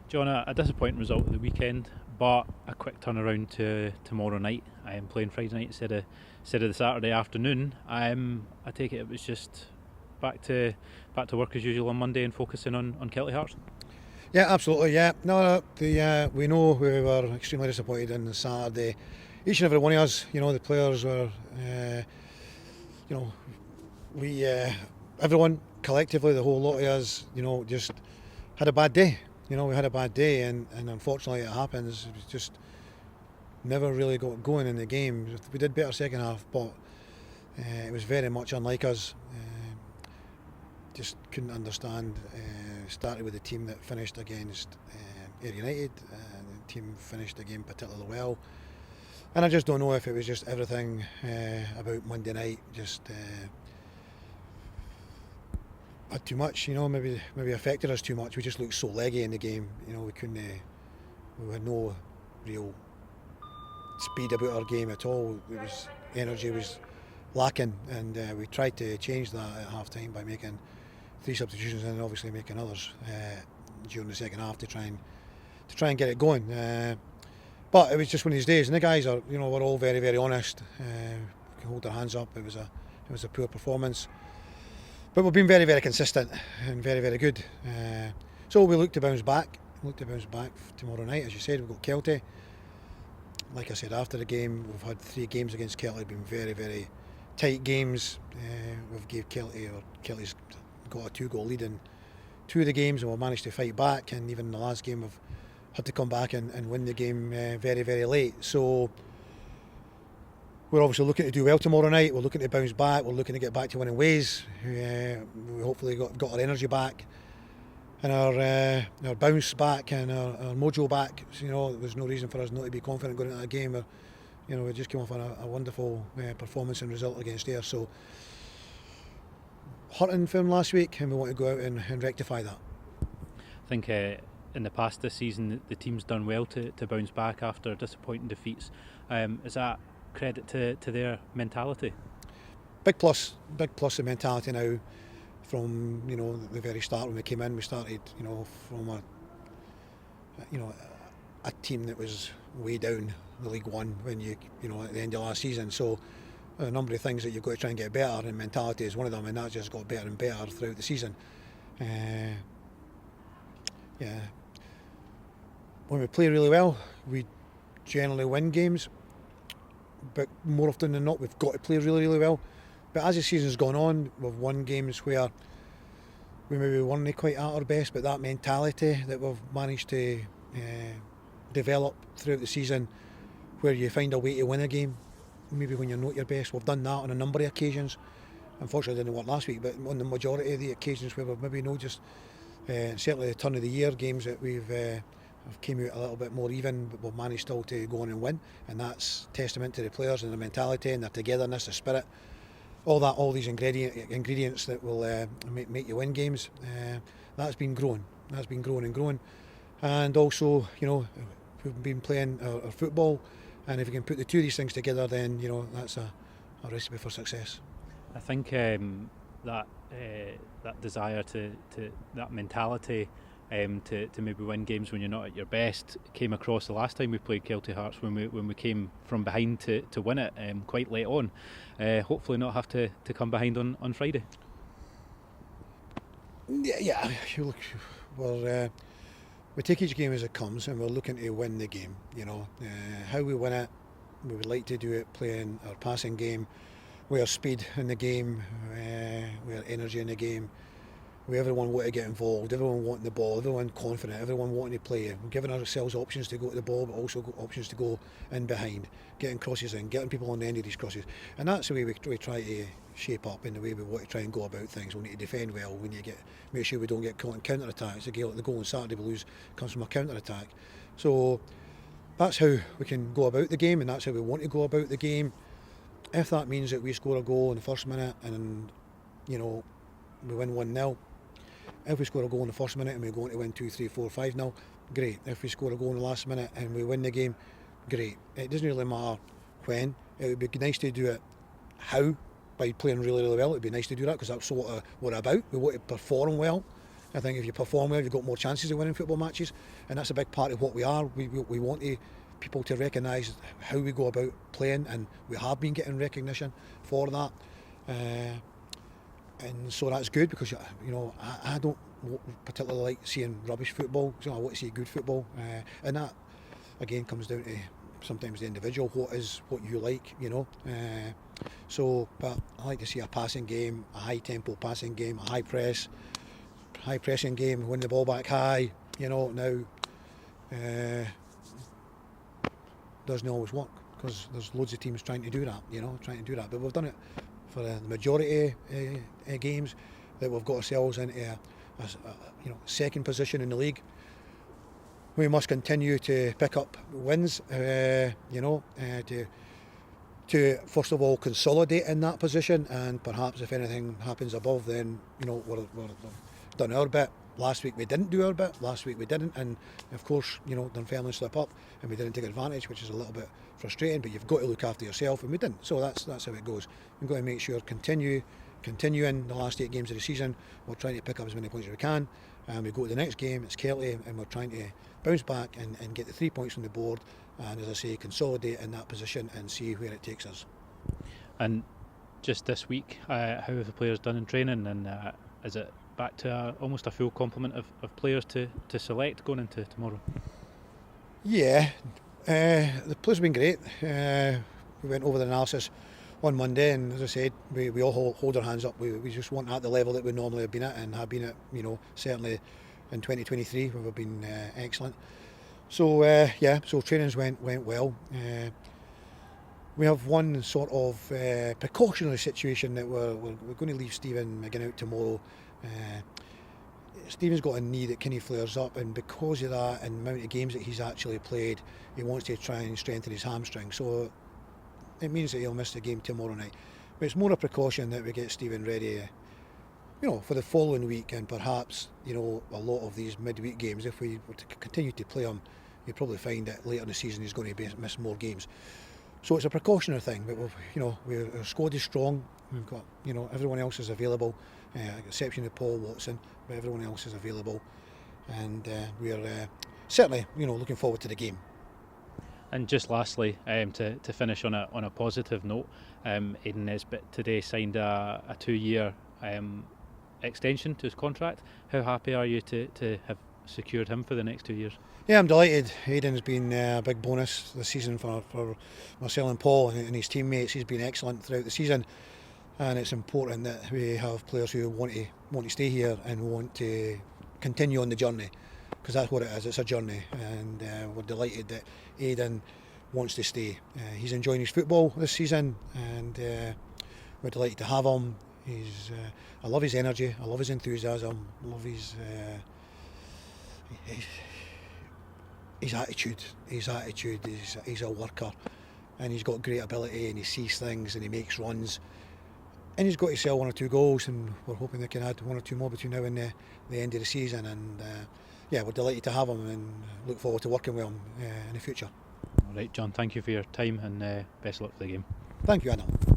John, a disappointing result at the weekend, but a quick turnaround to tomorrow night. I am playing Friday night instead of the Saturday afternoon. I take it was just back to work as usual on Monday and focusing on Kelty Hearts. Yeah, absolutely. Yeah, no, we know we were extremely disappointed on the Saturday. Each and every one of us, the players were, you know, we everyone collectively, the whole lot of us, just had a bad day. We had a bad day, and unfortunately it happens. We just never really got going in the game. We did better second half, but it was very much unlike us. Just couldn't understand. Started with the team that finished against Ayr United, and the team finished the game particularly well. And I just don't know if it was just everything about Monday night just had too much. Maybe affected us too much. We just looked so leggy in the game. We couldn't. We had no real speed about our game at all. Energy was lacking, and we tried to change that at half time by making 3 substitutions and obviously making others during the second half to try and get it going. But it was just one of these days, and the guys are, we're all very, very honest. We can hold our hands up. It was a poor performance, but we've been very, very consistent and very, very good. So we look to bounce back. Tomorrow night, as you said. We've got Kelty. Like I said, after the game, we've had 3 games against Kelty. Been very, very tight games. We've gave Kelty's got a 2-goal lead in 2 of the games, and we've managed to fight back. And even in the last game, we've had to come back and win the game very, very late. So we're obviously looking to do well tomorrow night. We're looking to bounce back. We're looking to get back to winning ways. We hopefully got our energy back and our bounce back and our mojo back. So, there's no reason for us not to be confident going into that game. We just came off on a wonderful performance and result against Ayr. So hurting from last week, and we want to go out and rectify that. I think in the past this season, the team's done well to bounce back after disappointing defeats. Is that credit to their mentality? Big plus of mentality now. From the very start when we came in, we started from a team that was way down the League One when at the end of last season. So a number of things that you've got to try and get better, and mentality is one of them, and that just got better and better throughout the season. When we play really well, we generally win games, but more often than not, we've got to play really, really well. But as the season's gone on, we've won games where we maybe weren't quite at our best, but that mentality that we've managed to develop throughout the season, where you find a way to win a game, maybe when you're not your best. We've done that on a number of occasions. Unfortunately, it didn't work last week, but on the majority of the occasions where we've maybe certainly the turn of the year games that we've came out a little bit more even, but we've managed still to go on and win, and that's testament to the players and their mentality and their togetherness, the spirit, all these ingredients that will make you win games. That's been growing and growing, and also we've been playing our football, and if you can put the 2 of these things together, then that's a recipe for success. I think that desire to that mentality to maybe win games when you're not at your best came across the last time we played Kelty Hearts when we came from behind to win it quite late on. Hopefully not have to come behind on Friday. Yeah. Look, we take each game as it comes, and we're looking to win the game. How we win it, we would like to do it playing our passing game, with our speed in the game, with our energy in the game. Everyone want to get involved, everyone wanting the ball, everyone confident, everyone wanting to play. We're giving ourselves options to go to the ball, but also options to go in behind, getting crosses in, getting people on the end of these crosses. And that's the way we try to shape up, in the way we want to try and go about things. We need to defend well, we need to make sure we don't get caught in counter-attacks. The goal on Saturday we lose comes from a counter-attack. So that's how we can go about the game, and that's how we want to go about the game. If that means that we score a goal in the first minute and we win 1-0, if we score a goal in the first minute and we go on to win 2-3-4-5-0, great. If we score a goal in the last minute and we win the game, great. It doesn't really matter when. It would be nice to do it how, by playing really, really well. It would be nice to do that, because that's what we're about. We want to perform well, I think if you perform well, you've got more chances of winning football matches, and that's a big part of what we are. We want people to recognise how we go about playing, and we have been getting recognition for that. And so that's good, because I don't particularly like seeing rubbish football, so I want to see good football, and that again comes down to sometimes the individual, what you like, but I like to see a passing game, a high tempo passing game, a high pressing game, win the ball back high. Now doesn't always work, because there's loads of teams trying to do that, but we've done it for the majority of games, that we've got ourselves into a second position in the league. We must continue to pick up wins, to first of all consolidate in that position, and perhaps if anything happens above, then we're done our bit. Last week we didn't do our bit. And of course, Dunfermline slip up and we didn't take advantage, which is a little bit frustrating. But you've got to look after yourself, and we didn't. So that's how it goes. We've got to make sure continuing the last 8 games of the season. We're trying to pick up as many points as we can, and we go to the next game. It's Kelty, and we're trying to bounce back and get the 3 points from the board. And as I say, consolidate in that position and see where it takes us. And just this week, how have the players done in training, and is it back to almost a full complement of players to select going into tomorrow? Yeah, the players have been great. We went over the analysis on Monday, and as I said, we all hold our hands up. We just weren't at the level that we normally have been at, and have been at, certainly in 2023, where we've been excellent. So so trainings went well. We have one sort of precautionary situation that we're going to leave Stephen McGlynn out tomorrow. Stephen's got a knee that kind of flares up, and because of that and the amount of games that he's actually played, he wants to try and strengthen his hamstring. So it means that he'll miss the game tomorrow night. But it's more a precaution that we get Stephen ready, for the following week, and perhaps, a lot of these midweek games, if we were to continue to play him, you'd probably find that later in the season he's going to miss more games. So it's a precautionary thing, but our squad is strong. We've got, everyone else is available, exception of Paul Watson, but everyone else is available, and we're certainly, looking forward to the game. And just lastly, to finish on a positive note, Aidan Nesbitt today signed a 2-year extension to his contract. How happy are you to have secured him for the next 2 years? Yeah, I'm delighted. Aidan's been a big bonus this season for Marcel and Paul and his teammates. He's been excellent throughout the season, and it's important that we have players who want to stay here and want to continue on the journey, because that's what it is. It's a journey, and we're delighted that Aidan wants to stay. He's enjoying his football this season, and we're delighted to have him. I love his energy, I love his enthusiasm, I love his attitude. He's a worker, and he's got great ability, and he sees things, and he makes runs, and he's got to sell 1 or 2 goals, and we're hoping they can add 1 or 2 more between now and the end of the season. And we're delighted to have him, and look forward to working with him in the future. All right, John, thank you for your time, and best of luck for the game. Thank you, Adam.